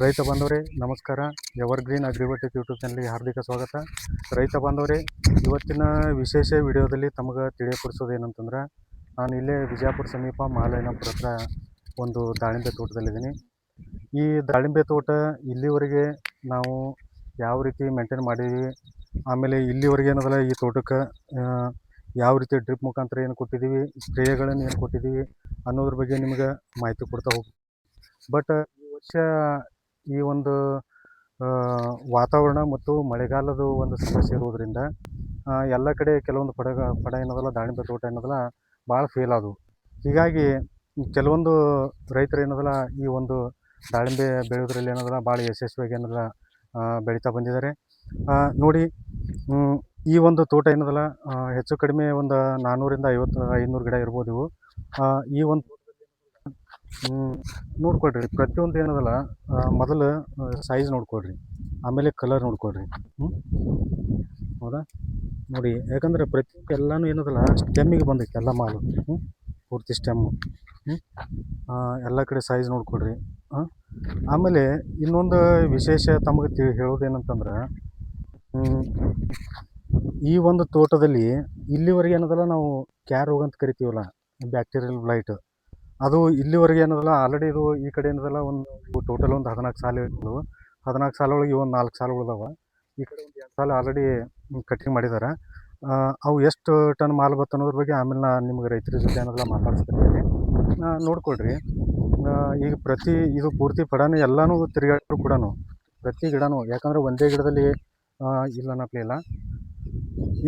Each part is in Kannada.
ರೈತ ಬಾಂಧವರೇ ನಮಸ್ಕಾರ. ಎವರ್ಗ್ರೀನ್ ಅಗ್ರಿಬಯೋಟಿಕ್ ಯೂಟ್ಯೂಬ್ ಚಾನಲ್ಗೆ ಹಾರ್ದಿಕ ಸ್ವಾಗತ. ರೈತ ಬಾಂಧವರೇ, ಇವತ್ತಿನ ವಿಶೇಷ ವಿಡಿಯೋದಲ್ಲಿ ತಮಗೆ ತಿಳಿಯಪಡಿಸೋದು ಏನಂತಂದ್ರೆ, ನಾನು ಇಲ್ಲೇ ವಿಜಯಪುರ ಸಮೀಪ ಮಹಾಲಯನಪುರ ಹತ್ರ ಒಂದು ದಾಳಿಂಬೆ ತೋಟದಲ್ಲಿದ್ದೀನಿ. ಈ ದಾಳಿಂಬೆ ತೋಟ ಇಲ್ಲಿವರೆಗೆ ನಾವು ಯಾವ ರೀತಿ ಮೇಂಟೈನ್ ಮಾಡಿದ್ದೀವಿ, ಆಮೇಲೆ ಇಲ್ಲಿವರೆಗೆ ಏನದಲ್ಲ ಈ ತೋಟಕ್ಕೆ ಯಾವ ರೀತಿ ಡ್ರಿಪ್ ಮುಖಾಂತರ ಏನು ಕೊಟ್ಟಿದ್ದೀವಿ, ಸ್ಪ್ರೇಗಳನ್ನು ಏನು ಕೊಟ್ಟಿದ್ದೀವಿ ಅನ್ನೋದ್ರ ಬಗ್ಗೆ ನಿಮ್ಗೆ ಮಾಹಿತಿ ಕೊಡ್ತಾ ಹೋಗಿ. ಬಟ್ ಈ ವರ್ಷ ಈ ಒಂದು ವಾತಾವರಣ ಮತ್ತು ಮಳೆಗಾಲದ ಒಂದು ಸಮಸ್ಯೆ ಇರೋದ್ರಿಂದ ಎಲ್ಲ ಕಡೆ ಕೆಲವೊಂದು ಪಡ ಏನದಲ್ಲ ದಾಳಿಂಬೆ ತೋಟ ಏನದಲ್ಲ ಭಾಳ ಫೇಲ್ ಆದವು. ಹೀಗಾಗಿ ಕೆಲವೊಂದು ರೈತರು ಏನದಲ್ಲ ಈ ಒಂದು ದಾಳಿಂಬೆ ಬೆಳೆಯೋದ್ರಲ್ಲಿ ಏನದಲ್ಲ ಭಾಳ ಯಶಸ್ವಿಯಾಗಿ ಏನದಲ್ಲ ಬೆಳೀತಾ ಬಂದಿದ್ದಾರೆ. ನೋಡಿ, ಈ ಒಂದು ತೋಟ ಏನದಲ್ಲ ಹೆಚ್ಚು ಕಡಿಮೆ ಒಂದು 400-500 ಗಿಡ ಇರ್ಬೋದು ಇವು. ಈ ಒಂದು ನೋಡ್ಕೊಳ್ರಿ, ಪ್ರತಿಯೊಂದು ಏನದಲ್ಲ ಮೊದಲು ಸೈಜ್ ನೋಡ್ಕೊಳ್ರಿ, ಆಮೇಲೆ ಕಲರ್ ನೋಡ್ಕೊಳ್ರಿ. ಹೌದಾ ನೋಡಿ, ಯಾಕಂದ್ರೆ ಪ್ರತಿಯೊಂದು ಎಲ್ಲನೂ ಏನದಲ್ಲ ಸ್ಟೆಮ್ಮಿಗೆ ಬಂದೈತೆ ಎಲ್ಲ ಮಾಲು, ಪೂರ್ತಿ ಸ್ಟೆಮ್ಮು. ಎಲ್ಲ ಕಡೆ ಸೈಜ್ ನೋಡ್ಕೊಳ್ರಿ. ಆಮೇಲೆ ಇನ್ನೊಂದು ವಿಶೇಷ ತಮಗೆ ಹೇಳೋದೇನಂತಂದ್ರೆ, ಈ ಒಂದು ತೋಟದಲ್ಲಿ ಇಲ್ಲಿವರೆಗೆ ಏನದಲ್ಲ ನಾವು ಕ್ಯಾರ್ ರೋಗ ಅಂತ ಕರಿತೀವಲ್ಲ, ಬ್ಯಾಕ್ಟೀರಿಯಲ್ ಬ್ಲೈಟ್, ಅದು ಇಲ್ಲಿವರೆಗೆ ಏನದಲ್ಲ ಆಲ್ರೆಡಿ ಇದು ಈ ಕಡೆ ಏನದಲ್ಲ ಒಂದು ಟೋಟಲ್ ಒಂದು 14 ಸಾಲು ಇರ್ತವೆ. 14 ಸಾಲ ಒಳಗೆ ಒಂದು 4 ಸಾಲು ಉಳಿದಾವ. ಈ ಕಡೆ ಒಂದು 2 ಸಾಲು ಆಲ್ರೆಡಿ ಕಟಿಂಗ್ ಮಾಡಿದ್ದಾರೆ. ಅವು ಎಷ್ಟು ಟನ್ ಮಾಲ್ ಬತ್ತು ಅನ್ನೋದ್ರ ಬಗ್ಗೆ ಆಮೇಲೆ ನಾನು ನಿಮ್ಗೆ ರೈತರ ಜೊತೆ ಏನದಲ್ಲ ಮಾತಾಡ್ಸ್ತಿರ್ತೀನಿ. ನೋಡ್ಕೊಳ್ರಿ, ಈಗ ಇದು ಪೂರ್ತಿ ಪಡಾನು ಎಲ್ಲನೂ ತಿರುಗಾಡ್ರು ಕೂಡ ಪ್ರತಿ ಗಿಡನೂ, ಯಾಕಂದ್ರೆ ಒಂದೇ ಗಿಡದಲ್ಲಿ ಇಲ್ಲ ಅನ್ನಪ್ಲೇ ಇಲ್ಲ.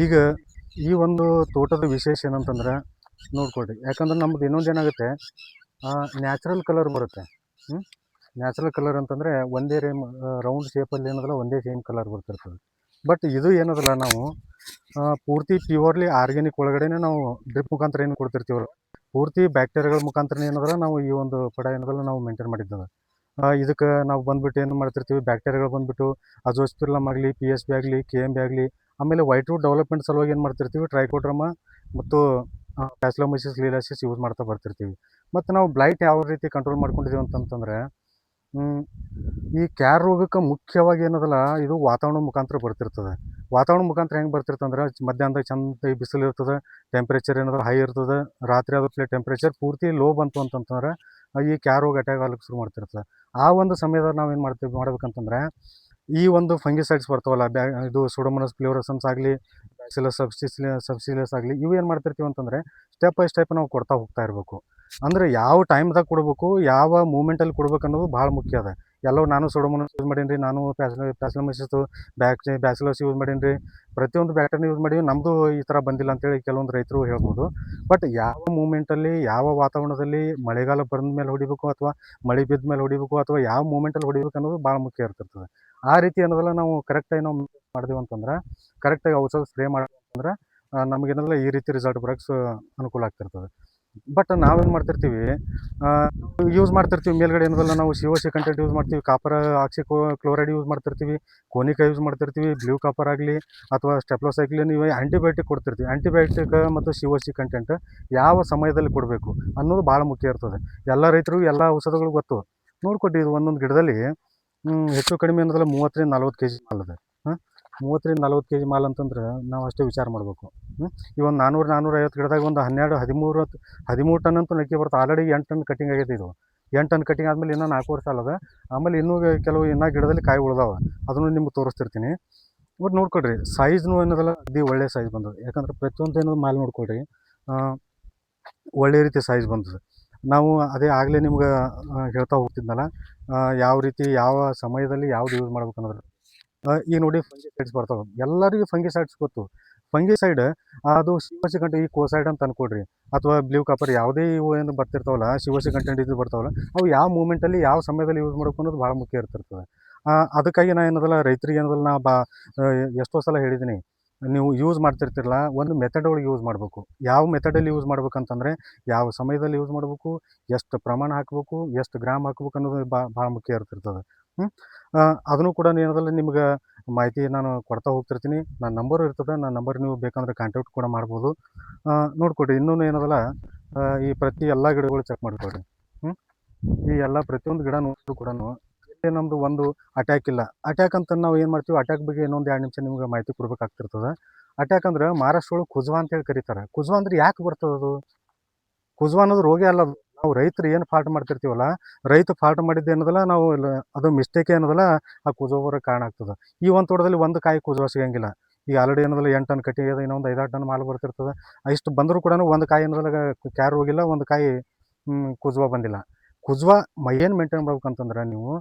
ಈಗ ಈ ಒಂದು ತೋಟದ ವಿಶೇಷ ಏನಂತಂದ್ರೆ ನೋಡ್ಕೊಳ್ರಿ, ಯಾಕಂದ್ರೆ ನಮ್ದು ಇನ್ನೊಂದು ಏನಾಗುತ್ತೆ, ನ್ಯಾಚುರಲ್ ಕಲರ್ ಬರುತ್ತೆ. ನ್ಯಾಚುರಲ್ ಕಲರ್ ಅಂತಂದರೆ ಒಂದೇ ರೌಂಡ್ ಶೇಪಲ್ಲಿ ಏನದಲ್ಲ ಒಂದೇ ಸೇಮ್ ಕಲರ್ ಬರ್ತಿರ್ತದೆ. ಬಟ್ ಇದು ಏನದಲ್ಲ ನಾವು ಪೂರ್ತಿ ಪ್ಯೂರ್ಲಿ ಆರ್ಗ್ಯಾನಿಕ್ ಒಳಗಡೆನೇ ನಾವು ಡ್ರಿಪ್ ಮುಖಾಂತರ ಏನು ಕೊಡ್ತಿರ್ತೀವಲ್ಲ, ಪೂರ್ತಿ ಬ್ಯಾಕ್ಟೀರಿಯಾಗಳ ಮುಖಾಂತರ ಏನದಲ್ಲ ನಾವು ಈ ಒಂದು ಪಡ ಏನದಲ್ಲ ನಾವು ಮೇಂಟೈನ್ ಮಾಡಿದ್ದೇವೆ. ಇದಕ್ಕೆ ನಾವು ಬಂದುಬಿಟ್ಟು ಏನು ಮಾಡ್ತಿರ್ತೀವಿ, ಬ್ಯಾಕ್ಟೀರಿಯಾಗಳು ಬಂದುಬಿಟ್ಟು ಅಜೋಸ್ಪಿರ್ಲಮ್ ಆಗಲಿ, PSB ಆಗಲಿ, KMB ಆಗಲಿ, ಆಮೇಲೆ ವೈಟ್ ರೂಟ್ ಡೆವಲಪ್ಮೆಂಟ್ ಸಲುವಾಗಿ ಏನು ಮಾಡ್ತಿರ್ತೀವಿ, ಟ್ರೈಕೋಡ್ರಮ ಮತ್ತು ಪ್ಯಾಸ್ಲೋಮೈಸಿಸ್ ಲೀಲಾಸಿಸ್ ಯೂಸ್ ಮಾಡ್ತಾ ಬರ್ತಿರ್ತೀವಿ. ಮತ್ತು ನಾವು ಬ್ಲೈಟ್ ಯಾವ ರೀತಿ ಕಂಟ್ರೋಲ್ ಮಾಡ್ಕೊಂಡಿದ್ದೀವಿ ಅಂತಂತಂದರೆ, ಈ ಕ್ಯಾರ್ ರೋಗಕ್ಕೆ ಮುಖ್ಯವಾಗಿ ಏನದಲ್ಲ ಇದು ವಾತಾವರಣ ಮುಖಾಂತರ ಬರ್ತಿರ್ತದೆ. ವಾತಾವರಣ ಮುಖಾಂತರ ಹೆಂಗೆ ಬರ್ತಿರ್ತಂದ್ರೆ, ಮಧ್ಯಾಹ್ನದಾಗ ಚಂದ ಬಿಸಿಲು ಇರ್ತದೆ, ಟೆಂಪ್ರೇಚರ್ ಏನಾದ್ರು ಹೈ ಇರ್ತದೆ, ರಾತ್ರಿ ಆದ ಟೆಂಪ್ರೇಚರ್ ಪೂರ್ತಿ ಲೋ ಬಂತು ಅಂತಂತಂದ್ರೆ ಈ ಕ್ಯಾರ್ ರೋಗ ಅಟ್ಯಾಕ್ ಆಗ್ಲಿಕ್ಕೆ ಶುರು ಮಾಡ್ತಿರ್ತದೆ. ಆ ಒಂದು ಸಮಯದಲ್ಲಿ ನಾವೇನು ಮಾಡ್ಬೇಕಂತಂದ್ರೆ, ಈ ಒಂದು ಫಂಗಿಸೈಡ್ಸ್ ಬರ್ತಾವಲ್ಲ, ಇದು ಸೂಡೋಮೋನಾಸ್ ಫ್ಲೋರಸನ್ಸ್ ಆಗಲಿ, ಬ್ಯಾಸಿಲಸ್ ಸಬ್ಸಿಲಿಯಸ್ ಆಗಲಿ, ಇವು ಏನು ಮಾಡ್ತಿರ್ತೀವಿ ಅಂತಂದರೆ ಸ್ಟೆಪ್ ಬೈ ಸ್ಟೆಪ್ ನಾವು ಕೊಡ್ತಾ ಹೋಗ್ತಾ ಇರಬೇಕು. ಅಂದರೆ ಯಾವ ಟೈಮ್ದಾಗ ಕೊಡಬೇಕು, ಯಾವ ಮೂಮೆಂಟಲ್ಲಿ ಕೊಡ್ಬೇಕು ಅನ್ನೋದು ಭಾಳ ಮುಖ್ಯ ಅದ. ಎಲ್ಲವೂ ನಾನು ಸೂಡೋಮೋನಾಸ್ ಯೂಸ್ ಮಾಡೀನಿ ರೀ, ನಾನು ಪ್ಯಾಸ್ಲೋಮೈಸಿಸ್ ಬ್ಯಾಸಿಲಸ್ ಯೂಸ್ ಮಾಡೀನಿ ರೀ, ಪ್ರತಿಯೊಂದು ಬ್ಯಾಕ್ಟೀರಿಯಾ ಯೂಸ್ ಮಾಡೀವಿ, ನಮ್ಮದು ಈ ಥರ ಬಂದಿಲ್ಲ ಅಂತೇಳಿ ಕೆಲವೊಂದು ರೈತರು ಹೇಳ್ಬೋದು. ಬಟ್ ಯಾವ ಮೂಮೆಂಟಲ್ಲಿ, ಯಾವ ವಾತಾವರಣದಲ್ಲಿ, ಮಳೆಗಾಲ ಬಂದ ಮೇಲೆ ಹೊಡಿಬೇಕು ಅಥವಾ ಮಳೆ ಬಿದ್ದ ಮೇಲೆ ಹೊಡಿಬೇಕು ಅಥವಾ ಯಾವ ಮೂಮೆಂಟಲ್ಲಿ ಹೊಡಿಬೇಕು ಅನ್ನೋದು ಭಾಳ ಮುಖ್ಯ ಇರ್ತಿರ್ತದೆ. ಆ ರೀತಿ ಅನ್ನೋದೆಲ್ಲ ನಾವು ಕರೆಕ್ಟಾಗಿ ನಾವು ಮಾಡಿದೆವು ಅಂತಂದ್ರೆ, ಕರೆಕ್ಟಾಗಿ ಔಷಧ ಸ್ಪ್ರೇ ಮಾಡಿದ್ರೆ ನಮಗೇನಲ್ಲ ಈ ರೀತಿ ರಿಸಲ್ಟ್ ಬರೋಕ್ಕೆ ಅನುಕೂಲ ಆಗ್ತಿರ್ತದೆ. ಬಟ್ ನಾವೇನು ಮಾಡ್ತಿರ್ತೀವಿ, ಯೂಸ್ ಮಾಡ್ತಿರ್ತೀವಿ ಮೇಲ್ಗಡೆ ಏನದಲ್ಲ ನಾವು COC ಕಂಟೆಂಟ್ ಯೂಸ್ ಮಾಡ್ತೀವಿ, ಕಾಪರ್ ಕ್ಲೋರೈಡ್ ಯೂಸ್ ಮಾಡ್ತಿರ್ತೀವಿ, ಕೋನಿಕಾ ಯೂಸ್ ಮಾಡ್ತಿರ್ತೀವಿ, ಬ್ಲೂ ಕಾಪರ್ ಆಗಲಿ ಅಥವಾ ಸ್ಟೆಪ್ಲೋಸೈಕ್ಲಿನ್, ಇವು ಆ್ಯಂಟಿಬಯೋಟಿಕ್ ಕೊಡ್ತಿರ್ತೀವಿ. ಆ್ಯಂಟಿಬಯೋಟಿಕ್ ಮತ್ತು COC ಕಂಟೆಂಟ್ ಯಾವ ಸಮಯದಲ್ಲಿ ಕೊಡಬೇಕು ಅನ್ನೋದು ಭಾಳ ಮುಖ್ಯ ಇರ್ತದೆ. ಎಲ್ಲ ರೈತರಿಗೂ ಎಲ್ಲ ಔಷಧಗಳು ಗೊತ್ತು. ನೋಡ್ಕೊಟ್ಟು ಇದು ಒಂದೊಂದು ಗಿಡದಲ್ಲಿ ಹೆಚ್ಚು ಕಡಿಮೆ ಏನದಲ್ಲ 30-40 kg ಮಾಲ್ ಇದೆ. 30-40 kg ಮಾಲ್ ಅಂತಂದ್ರೆ ನಾವು ಅಷ್ಟೇ ವಿಚಾರ ಮಾಡಬೇಕು. ಈ ಒಂದು 400-450 ಗಿಡದಾಗ ಒಂದು 12-13 ಟನ್ ಅಂತೂ ನಕ್ಕಿ ಬರ್ತದೆ. ಆಲ್ರೆಡಿ 8 ಟನ್ ಕಟಿಂಗ್ ಆಗೈತೆ. ಇದು 8 ಟನ್ ಕಟಿಂಗ್ ಆದಮೇಲೆ ಇನ್ನೂ 4 ವರ್ಷ ಅಲ್ಲದ. ಆಮೇಲೆ ಇನ್ನೂ ಕೆಲವು ಗಿಡದಲ್ಲಿ ಕಾಯಿ ಉಳ್ದಾವ, ಅದನ್ನು ನಿಮ್ಗೆ ತೋರಿಸ್ತಿರ್ತೀನಿ. ಬಟ್ ನೋಡ್ಕೊಳ್ರಿ, ಸೈಜ್ನು ಏನದಲ್ಲ ಅದೇ ಒಳ್ಳೆ ಸೈಜ್ ಬಂದದ್ದು. ಯಾಕಂದ್ರೆ ಪ್ರತಿಯೊಂದು ಏನೋ ಮಾಲ್ ನೋಡ್ಕೊಳ್ರಿ, ಒಳ್ಳೆ ರೀತಿ ಸೈಜ್ ಬಂದದ್ದು. ನಾವು ಅದೇ ಆಗಲೇ ನಿಮ್ಗೆ ಹೇಳ್ತಾ ಹೋಗ್ತಿದ್ನಲ್ಲ, ಯಾವ ರೀತಿ ಯಾವ ಸಮಯದಲ್ಲಿ ಯಾವ್ದು ಯೂಸ್ ಮಾಡ್ಬೇಕು ಅನ್ನೋದು. ಈಗ ನೋಡಿ, ಫಂಗಿಸೈಡ್ಸ್ ಬರ್ತಾವೆ, ಎಲ್ಲರಿಗೂ ಫಂಗಿಸೈಡ್ಸ್ ಗೊತ್ತು. ಫಂಗಿಸೈಡ್ ಅದು COC ಕಂಟೆಂಟ್, ಈ ಕೋಸೈಡ್ ಅಂತ ಅನ್ಕೊಡ್ರಿ, ಅಥವಾ ಬ್ಲೂ ಕಾಪರ್, ಯಾವುದೇ ಇವು ಏನು ಬರ್ತಿರ್ತಾವಲ್ಲ COC ಕಂಟೆಂಟ್ ಇದು ಬರ್ತಾವಲ್ಲ, ಅವು ಯಾವ ಮೂಮೆಂಟಲ್ಲಿ ಯಾವ ಸಮಯದಲ್ಲಿ ಯೂಸ್ ಮಾಡಬೇಕು ಅನ್ನೋದು ಭಾಳ ಮುಖ್ಯ ಇರ್ತಿರ್ತದೆ. ಅದಕ್ಕಾಗಿ ನಾನು ಏನದಲ್ಲ ರೈತರಿಗೆ ಏನದಲ್ಲ ಎಷ್ಟೋ ಸಲ ಹೇಳಿದ್ದೀನಿ, ನೀವು ಯೂಸ್ ಮಾಡ್ತಿರ್ತಿರಲ್ಲ, ಒಂದು ಮೆಥಡ್ ಒಳಗೆ ಯೂಸ್ ಮಾಡಬೇಕು. ಯಾವ ಮೆಥಡಲ್ಲಿ ಯೂಸ್ ಮಾಡ್ಬೇಕಂತಂದರೆ, ಯಾವ ಸಮಯದಲ್ಲಿ ಯೂಸ್ ಮಾಡಬೇಕು, ಎಷ್ಟು ಪ್ರಮಾಣ ಹಾಕಬೇಕು, ಎಷ್ಟು ಗ್ರಾಮ್ ಹಾಕ್ಬೇಕು ಅನ್ನೋದು ಭಾಳ ಮುಖ್ಯ ಇರ್ತಿರ್ತದೆ. ಅದನ್ನು ಕೂಡ ಏನದಲ್ಲ ನಿಮ್ಗೆ ಮಾಹಿತಿ ನಾನು ಕೊಡ್ತಾ ಹೋಗ್ತಿರ್ತೀನಿ. ನನ್ನ ನಂಬರು ಇರ್ತದೆ, ನನ್ನ ನಂಬರ್ ನೀವು ಬೇಕಂದ್ರೆ ಕಾಂಟ್ಯಾಕ್ಟ್ ಕೂಡ ಮಾಡ್ಬೋದು. ನೋಡ್ಕೊಡ್ರಿ, ಇನ್ನೂ ಏನದಲ್ಲ ಈ ಪ್ರತಿ ಎಲ್ಲ ಗಿಡಗಳು ಚೆಕ್ ಮಾಡ್ಕೊಳ್ರಿ. ಈ ಎಲ್ಲ ಪ್ರತಿಯೊಂದು ಗಿಡ ನೋಡಿದ್ರು ಕೂಡ ನಮ್ದು ಒಂದು ಅಟ್ಯಾಕ್ ಇಲ್ಲ. ಅಟ್ಯಾಕ್ ಅಂತ ನಾವು ಏನು ಮಾಡ್ತೀವಿ, ಅಟ್ಯಾಕ್ ಬಗ್ಗೆ ಇನ್ನೊಂದು 2 ನಿಮಿಷ ನಿಮ್ಗೆ ಮಾಹಿತಿ ಕೊಡ್ಬೇಕಾಗ್ತಿರ್ತದೆ. ಅಟ್ಯಾಕ್ ಅಂದ್ರೆ ಮಹಾರಾಷ್ಟ್ರ ಒಳಗೆ ಕುಜ್ವಾ ಅಂತೇಳಿ ಕರೀತಾರೆ. ಕುಜ್ವಾ ಅಂದ್ರೆ ಯಾಕೆ ಬರ್ತದದು? ಕುಜ್ವಾ ಅನ್ನೋದು ರೋಗೇ ಅಲ್ಲ ಅದು. ನಾವು ರೈತರು ಏನು ಫಾಲ್ಟ್ ಮಾಡ್ತಿರ್ತೀವಲ್ಲ, ರೈತ ಫಾಲ್ಟ್ ಮಾಡಿದ್ದು ಏನದಲ್ಲ ನಾವು ಅದು ಮಿಸ್ಟೇಕ್ ಏನದಲ್ಲ ಆ ಕುಜ್ವಾ ಬರೋಕ್ಕೆ ಕಾರಣ ಆಗ್ತದೆ. ಈ ಒಂದು ತೋಟದಲ್ಲಿ ಒಂದು ಕಾಯಿ ಕುಜ್ವಾ ಸಿಗಂಗಿಲ್ಲ. ಈಗ ಆಲ್ರೆಡಿ ಏನದಲ್ಲ 8 ಟನ್ ಕಟ್ಟಿಗೆ ಅದ, ಇನ್ನೊಂದು 5-6 ಟನ್ ಮಾಲ್ ಬರ್ತಿರ್ತದೆ. ಇಷ್ಟು ಬಂದರೂ ಕೂಡ ಒಂದು ಕಾಯಿ ಏನದಲ್ಲ ಕ್ಯಾರ್ ಹೋಗಿಲ್ಲ, ಒಂದು ಕಾಯಿ ಕುಜ್ವಾ ಬಂದಿಲ್ಲ. ಕುಜ್ವಾ ಏನು ಮೇಂಟೈನ್ ಮಾಡ್ಬೇಕಂತಂದ್ರೆ ನೀವು,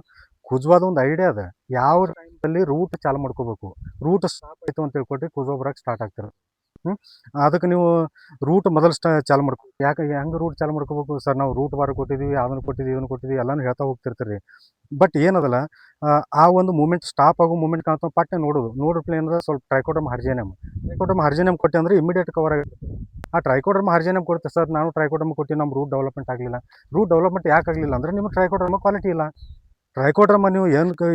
ಕುಜ್ವಾದ ಒಂದು ಐಡಿಯಾ ಅದ. ಯಾವ ಟೈಮಲ್ಲಿ ರೂಟ್ ಚಾಲು ಮಾಡ್ಕೋಬೇಕು, ರೂಟ್ ಸ್ಟಾಪ್ ಆಯಿತು ಅಂತ ಹೇಳ್ಕೊಟ್ಟು ಕುಜ್ವಾ ಬರೋಕ್ಕೆ ಸ್ಟಾರ್ಟ್ ಆಗ್ತಿರೋದು. ಅದಕ್ಕೆ ನೀವು ರೂಟ್ ಮೊದಲು ಚಾಲು ಮಾಡ್ಕೊ. ಯಾಕೆ ಹೆಂಗೆ ರೂಟ್ ಚಾಲು ಮಾಡ್ಕೋಬೇಕು ಸರ್? ನಾವು ರೂಟ್ ಬಾರ್ ಕೊಟ್ಟಿದ್ದೀವಿ, ಅದನ್ನು ಕೊಟ್ಟಿದ್ದೀವಿ, ಇದನ್ನು ಕೊಟ್ಟಿದ್ದೀವಿ, ಎಲ್ಲನೂ ಹೇಳ್ತಾ ಹೋಗ್ತಿರ್ತೀರಿ. ಬಟ್ ಏನದಲ್ಲ ಆ ಒಂದು ಮೂಮೆಂಟ್ ಸ್ಟಾಪ್ ಆಗೋ ಮೂಮೆಂಟ್ ಕಾಣ್ತಾ ಪಟ್ಟೆ ನೋಡೋಪ್ಲೆ ಏನದ ಸ್ವಲ್ಪ ಟ್ರೈಕೋಡರ್ಮ ಹರ್ಜೇನಿಯಮ್ ಕೊಟ್ಟೆ ಅಂದರೆ ಇಮಿಡಿಯೇಟ್ ಕವರ್ ಆಗುತ್ತೆ. ಆ ಟ್ರೈಕೋಡರ್ಮ ಹರ್ಜೇನಿಯಮ್ ಕೊಡುತ್ತೆ ಸರ್, ನಾನು ಟ್ರೈಕೋಡರ್ಮ ಕೊಟ್ಟು ನಮ್ಮ ರೂಟ್ ಡೆವಲಪ್ಮೆಂಟ್ ಆಗಲಿಲ್ಲ. ರೂಟ್ ಡೆವಲಪ್ಮೆಂಟ್ ಯಾಕೆ ಆಗಲಿಲ್ಲ ಅಂದರೆ ನಿಮಗೆ ಟ್ರೈಕೋಡರ್ಮ ಕ್ವಾಲಿಟಿ ಇಲ್ಲ. ಟ್ರೈಕೋಡರ್ಮ ನೀವು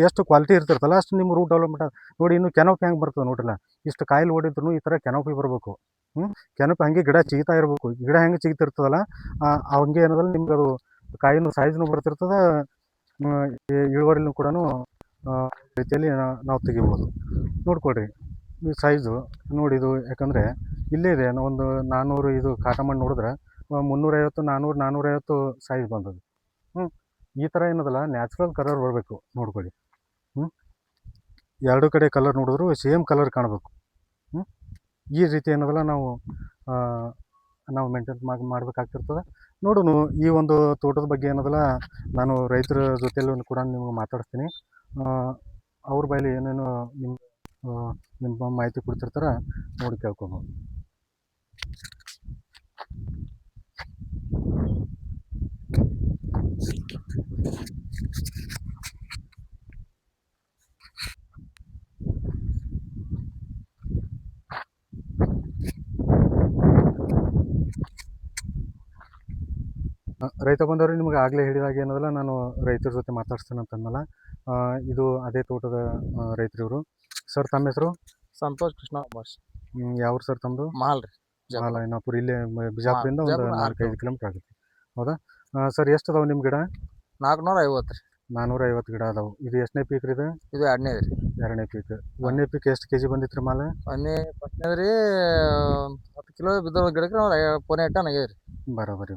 ಎಷ್ಟು ಕ್ವಾಲಿಟಿ ಇರ್ತಿರ್ತಲ್ಲ ಅಷ್ಟು ನಿಮ್ಮ ರೂಟ್ ಡೆವಲಪ್ಮೆಂಟ್ ನೋಡಿ. ಇನ್ನು ಕೆನೋಪಿ ಹೆಂಗೆ ಬರ್ತದೆ ನೋಡ್ರಲ್ಲ, ಇಷ್ಟು ಕಾಯಿಲ್ ಓಡಿದ್ರು ಈ ಥರ ಕೆನೋಪಿ ಬರಬೇಕು. ಕೆನೋಪಿ ಹಂಗೆ ಗಿಡ ಚಿಗಿತಾ ಇರಬೇಕು. ಗಿಡ ಹೆಂಗೆ ಚಿಗಿತಿರ್ತದಲ್ಲ ಹಂಗೆ ಏನದಲ್ಲ ನಿಮ್ಗೆ ಅದು ಕಾಯಿನ ಸೈಜ್ನು ಬರ್ತಿರ್ತದೆ, ಇಳುವರಿನೂ ಕೂಡ ರೀತಿಯಲ್ಲಿ ನಾವು ತೆಗಿಬೋದು. ನೋಡ್ಕೊಳ್ರಿ ಈ ಸೈಜು ನೋಡಿದು, ಯಾಕಂದರೆ ಇಲ್ಲೇ ಇದೆ ಒಂದು 400 ಇದು ಕಾಟ ಮಾಡಿ ನೋಡಿದ್ರೆ 350, 400, 450 ಸೈಜ್ ಬಂದದ್ದು. ಈ ಥರ ಏನದಲ್ಲ ನ್ಯಾಚುರಲ್ ಕಲರ್ ಬರಬೇಕು ನೋಡ್ಕೊಳ್ಳಿ. ಎರಡು ಕಡೆ ಕಲರ್ ನೋಡಿದ್ರು ಸೇಮ್ ಕಲರ್ ಕಾಣಬೇಕು. ಈ ರೀತಿ ಏನದಲ್ಲ ನಾವು ಮೇಂಟೈನ್ ಮಾಡಬೇಕಾಗ್ತಿರ್ತದೆ. ನೋಡೋಣ ಈ ಒಂದು ತೋಟದ ಬಗ್ಗೆ ಏನದಲ್ಲ ನಾನು ರೈತರ ಜೊತೆಯಲ್ಲೂ ಕೂಡ ನಿಮ್ಗೆ ಮಾತಾಡಿಸ್ತೀನಿ. ಅವ್ರ ಬಾಯಲ್ಲಿ ಏನೇನು ನಿಮ್ಮ ಮಾಹಿತಿ ಕೊಡ್ತಿರ್ತಾರೆ ನೋಡಿ ಕೇಳ್ಕೊಬೋದು. ರೈತ ಬಂದವರು ನಿಮ್ಗೆ ಆಗಲೇ ಹೇಳಿದಾಗ ಏನದಲ್ಲ ನಾನು ರೈತರ ಜೊತೆ ಮಾತಾಡ್ಸ್ತೇನೆ ಅಂತಂದಲ್ಲ. ಇದು ಅದೇ ತೋಟದ ರೈತರಿವರು. ಸರ್ ತಮ್ಮ ಹೆಸರು? ಸಂತೋಷ್ ಕೃಷ್ಣ ಬಾಸ್. ಯಾವ ಸರ್ ತಮ್ಮದು? ಮಾಲ್ ರೀ, ಐನಾಪುರ, ಇಲ್ಲೇ ಬಿಜಾಪುರಿಂದ ಒಂದು 4-5 ಕಿಲೋಮೀಟ್ರ್ ಆಗುತ್ತೆ. ಹೌದಾ ಸರ್? ಎಷ್ಟು ಅದಾವೆ ನಿಮ್ಮ ಗಿಡ? 450 ರೀ. 450 ಗಿಡ ಅದಾವೆ. ಇದು ಎಷ್ಟನೇ ಪೀಕ್ ರೀ? ಇದು 2ನೇ ರೀ. 2ನೇ ಪೀಕ್. 1ನೇ ಪೀಕ್ ಎಷ್ಟು ಕೆಜಿ ಬಂದಿತ್ತು ರೀ ಮಾಲ್? ಫಸ್ಟ್ನೇದು ರೀ 10 ಕಿಲೋ ಬಿದ್ದ ಗಿಡಕ್ಕೆ ನಾವು 4 ಟನ್ ಆಗ್ಯದ ರೀ. ಬರೋಬರಿ.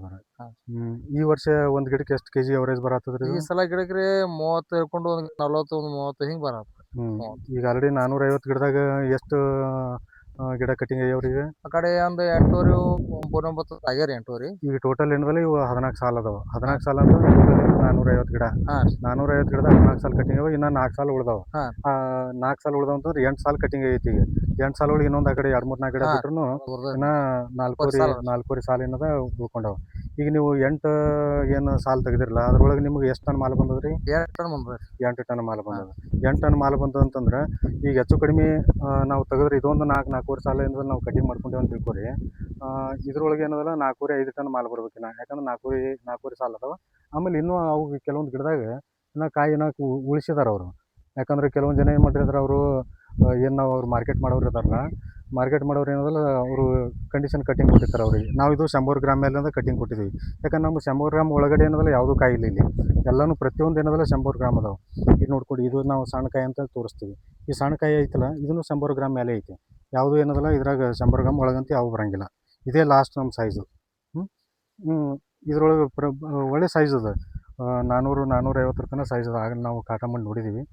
ಈ ವರ್ಷ ಒಂದು ಗಿಡಕ್ಕೆ ಎಷ್ಟು ಕೆಜಿ ಅವರೇಜ್ ಬರತ್ತದ ರೀ? ಈ ಸಲ ಗಿಡಕ್ಕೆ ರೀ 30 ಹಿಡ್ಕೊಂಡು 40, 30 ಹಿಂಗೆ ಬರತ್ತೆ. ಈಗ ಆಲ್ರೆಡಿ 450 ಗಿಡದಾಗ ಎಷ್ಟು ಗಿಡ ಕಟಿಂಗ್ ಆಗ್ಯಾವ್ರಿಗೆ? ಆ ಕಡೆ ಒಂದು 8 9 ಆಗ್ಯಾರ 8 ಈಗ ಟೋಟಲ್ ಏನದಲ್ಲ ಇವು 14 ಸಾಲ ಅದಾವ. 14 ಸಾಲ ಅಂದ್ರೆ 450 ಗಿಡ. 450 ಗಿಡದ 14 ಸಾಲ ಕಟಿಂಗ್ ಅವ. ಇನ್ನು 4 ಸಾಲ ಉಳ್ದಾವ. 4 ಸಾಲ ಉಳ್ದಾವ ಅಂತಂದ್ರೆ 8 ಸಾಲ ಕಟಿಂಗ್ ಆಗೈತಿ. ಈಗ 8 ಸಾಲ ಒಳಗೆ ಇನ್ನೊಂದು ಆ ಕಡೆ 2-3-4 ಗಿಡ ಬಿಟ್ರು ಇನ್ನ 4 ಸಾಲ ಏನದ ಉಳ್ಕೊಂಡವ. ಈಗ ನೀವು 8 ಏನು ಸಾಲ ತೆಗೆದಿರಲ್ಲ ಅದ್ರೊಳಗೆ ನಿಮ್ಗೆ ಎಷ್ಟು ಟನ್ ಮಾಲ್ ಬಂದದ್ರಿ? 2 ಟನ್ ಬಂದದ. 8 ಟನ್ ಮಾಲ್ ಬಂದದ. 8 ಟನ್ ಮಾಲ್ ಬಂತು ಅಂತಂದ್ರೆ ಈಗ ಹೆಚ್ಚು ಕಡಿಮೆ ನಾವು ತೆಗೆದ್ರೆ ಇದೊಂದು 4-4.5 ಸಾಲ ಏನದ ನಾವು ಕಟಿಂಗ್ ಮಾಡ್ಕೊಂಡೇವೆ ಅಂತ ತಿಳ್ಕೊರಿ. ಇದ್ರೊಳಗೆ ಏನದಲ್ಲ 4-5 ಟನ್ ಮಾಲ್ ಬರ್ಬೇಕಿನ್ನ. ಯಾಕಂದ್ರೆ 4 ಸಾಲ ಅದಾವ. ಆಮೇಲೆ ಇನ್ನೂ ಅವು ಕೆಲವೊಂದು ಗಿಡದಾಗ ಇನ್ನು ಕಾಯಿನ ಉಳಿಸಿದಾರೆ ಅವರು. ಯಾಕಂದ್ರೆ ಕೆಲವೊಂದು ಜನ ಏನು ಮಾಡಿರ್ತಾರೆ, ಅವರು ಏನು ನಾವು ಅವ್ರು ಮಾರ್ಕೆಟ್ ಮಾಡೋರು ಇದಾರಲ್ಲ, ಮಾರ್ಕೆಟ್ ಮಾಡೋರು ಏನದಲ್ಲ ಅವರು ಕಂಡೀಷನ್ ಕಟಿಂಗ್ ಕೊಟ್ಟಿರ್ತಾರೆ ಅವ್ರಿಗೆ. ನಾವು ಇದು 100 ಗ್ರಾಮ್ ಮೇಲಿಂದ ಕಟಿಂಗ್ ಕೊಟ್ಟಿದ್ದೀವಿ. ಯಾಕಂದ್ರೆ ನಮ್ಗೆ 100 ಗ್ರಾಮ್ ಒಳಗಡೆ ಏನದಲ್ಲ ಯಾವುದೂ ಕಾಯಿ ಇಲ್ಲ ಇಲ್ಲಿ. ಎಲ್ಲನೂ ಪ್ರತಿಯೊಂದು ಏನದಲ್ಲ 100 ಗ್ರಾಮ್ ಅದಾವೆ. ಇದು ನೋಡ್ಕೊಂಡು ಇದು ನಾವು ಸಣ್ಣ ಕಾಯಿ ಅಂತ ತೋರಿಸ್ತೀವಿ. ಈ ಸಣ್ಣ ಕಾಯಿ ಐತಲ್ಲ ಇದನ್ನು 100 ಗ್ರಾಮ್ ಮೇಲೆ ಐತಿ. ಯಾವುದೂ ಏನದಲ್ಲ ಇದ್ರಾಗ 100 ಗ್ರಾಮ್ ಒಳಗಂತ ಯಾವ ಬರೋಂಗಿಲ್ಲ. ಇದೇ ಲಾಸ್ಟ್ ನಮ್ಮ ಸೈಜು. ಇದ್ರೊಳಗೆ ಒಳ್ಳೆ ಸೈಜ್ ಅದ. 400-450 ತನಕ ಸೈಜ್ ಅದ. ಆಗಲಿ ನಾವು ಕಾಟ ಮಾಡಿ ನೋಡಿದ್ದೀವಿ.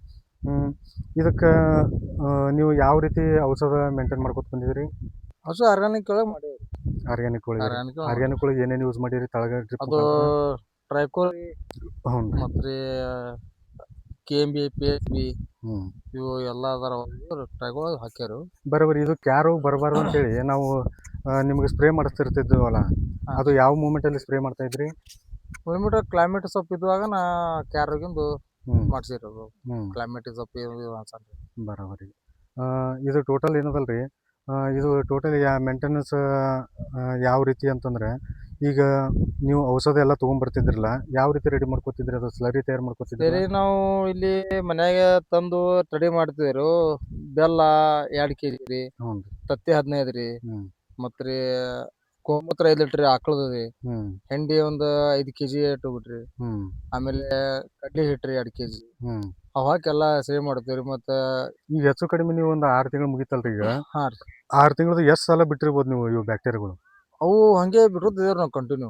ಇದಕ್ಕೆ ನೀವು ಯಾವ ರೀತಿ ಔಷಧ ಮೇಂಟೈನ್ ಮಾಡ್ಕೊತ ಬಂದಿದ್ದೀರಿ? ಔಷಧ ಆರ್ಗಾನಿಕ್ ಒಳಗೆ ಮಾಡೀವಿ. ಆರ್ಗ್ಯಾನಿಕ್ ಒಳಗೆ ಏನೇನು ಯೂಸ್ ಮಾಡಿರಿ? ತಳಗ ಅದು ಟ್ರೈಕೋ ಮತ್ತು ರೀ KMB, PSB ಇವು ಎಲ್ಲ ಅದರ ಟ್ರೈಕೋ ಹಾಕ್ಯಾರು. ಬರೋಬರಿ. ಇದು ಕ್ಯಾರು ಬರಬಾರ್ದು ಅಂತೇಳಿ ನಾವು ನಿಮ್ಗೆ ಸ್ಪ್ರೇ ಮಾಡಿಸ್ತಿರ್ತಿದ್ವಲ್ಲ, ಅದು ಯಾವ ಮೂಮೆಂಟಲ್ಲಿ ಸ್ಪ್ರೇ ಮಾಡ್ತಾ ಇದ್ರಿ? ಕ್ಲೈಮೇಟ್ ಸ್ವಲ್ಪ ಇದ್ದಾಗ ನಾ ಕ್ಯಾರೋಗಿಂದು ಮಾಡಿಸಿರೋದು. ಕ್ಲೈಮೇಟ್ ಸ್ವಲ್ಪ ಬರೋಬರಿ. ಇದು ಟೋಟಲ್ ಏನದಲ್ರಿ, ಇದು ಟೋಟಲ್ ಮೇಂಟೆನೆನ್ಸ್ ಯಾವ ರೀತಿ ಅಂತಂದ್ರೆ, ಈಗ ನೀವು ಔಷಧ ಎಲ್ಲ ತೊಗೊಂಡ್ಬರ್ತಿದ್ರಲ್ಲ, ಯಾವ ರೀತಿ ರೆಡಿ ಮಾಡ್ಕೊತಿದ್ರಿ? ಅದು ಸ್ಲರಿ ತಯಾರು ಮಾಡ್ಕೊತಿದ್ರಿ? ನಾವು ಇಲ್ಲಿ ಮನ್ಯಾಗ ತಂದು ರೆಡಿ ಮಾಡ್ತಿದ್ರು. ಬೆಲ್ಲ 2 kg ರೀ, ತತ್ತಿ 15 ರೀ, ಮತ್ತು ರೀ ಗೋಮೂತ್ರ 5 ಲೀಟರ್ ಆಕಳದ ರೀ. ಹ್ಮ್ ಹೆಂಡಿ ಒಂದ್ 5 kg ಇಟ್ಬಿಟ್ರಿ. ಹ್ಮ್ ಆಮೇಲೆ ಕಡ್ಲಿ ಹಿಟ್ ರೀ 2 kg. ಹ್ಮ್ ಅವ್ ಹಾಕಿ ಎಲ್ಲಾ ಸೇವ್ ಮಾಡ್ತೇವ್ರಿ. ಮತ್ತ ಈಗ ಹೆಚ್ಚು ಕಡಿಮೆ ನೀವು ಒಂದು 6 ತಿಂಗಳು ಮುಗಿತಲ್ರಿ ಈಗ. ಹಾ ರೀ. 6 ತಿಂಗಳದ ಎಷ್ಟು ಸಲ ಬಿಟ್ಟಿರ್ಬೋದು ನೀವು ಇವು ಬ್ಯಾಕ್ಟೀರಿಯಾಗಳು? ಅವು ಹಂಗೆ ಬಿಡುತ್ತಿದೇವ್ರಿ ನಾವು ಕಂಟಿನ್ಯೂ.